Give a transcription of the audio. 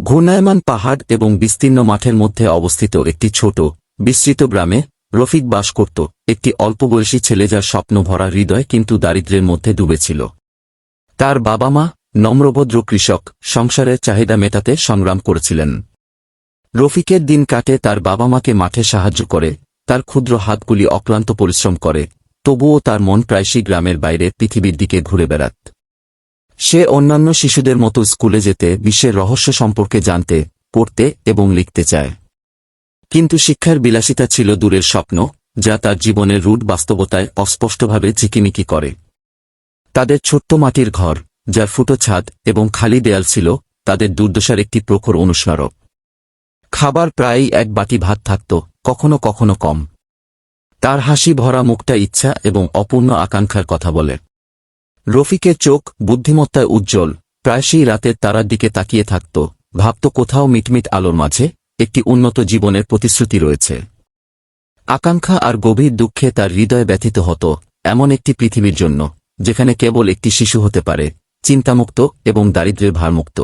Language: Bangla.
ঘূর্ণায়মান পাহাড় এবং বিস্তীর্ণ মাঠের মধ্যে অবস্থিত একটি ছোট বিস্তৃত গ্রামে রফিক বাস করত, একটি অল্পবয়সী ছেলে যার স্বপ্ন ভরা হৃদয় কিন্তু দারিদ্র্যের মধ্যে ডুবেছিল। তার বাবা মা নম্রভদ্র কৃষক, সংসারের চাহিদা মেটাতে সংগ্রাম করেছিলেন। রফিকের দিন কাটে তার বাবা মাকে মাঠে সাহায্য করে, তার ক্ষুদ্র হাতগুলি অক্লান্ত পরিশ্রম করে, তবুও তার মন প্রায়শই গ্রামের বাইরে পৃথিবীর দিকে ঘুরে বেড়াত। সে অন্যান্য শিশুদের মতো স্কুলে যেতে, বিশ্বের রহস্য সম্পর্কে জানতে, পড়তে এবং লিখতে চায়। কিন্তু শিক্ষার বিলাসিতা ছিল দূরের স্বপ্ন, যা তার জীবনের রুট বাস্তবতায় অস্পষ্টভাবে ঝিকিমিকি করে। তাদের ছোট্ট মাটির ঘর, যার ফুটো ছাদ এবং খালি দেয়াল ছিল তাদের দুর্দশার একটি প্রখর অনুস্মারক। খাবার প্রায়ই এক বাটি ভাত থাকত, কখনো কখনো কম। তার হাসি ভরা মুখটা ইচ্ছা এবং অপূর্ণ আকাঙ্ক্ষার কথা বলে। রফিকের চোখ বুদ্ধিমত্তায় উজ্জ্বল, প্রায়শই রাতের তারার দিকে তাকিয়ে থাকত, ভাবত কোথাও মিটমিট আলোর মাঝে একটি উন্নত জীবনের প্রতিশ্রুতি রয়েছে। আকাঙ্ক্ষা আর গভীর দুঃখে তার হৃদয় ব্যথিত হতো, এমন একটি পৃথিবীর জন্য যেখানে কেবল একটি শিশু হতে পারে, চিন্তামুক্ত এবং দারিদ্র্যের ভারমুক্ত।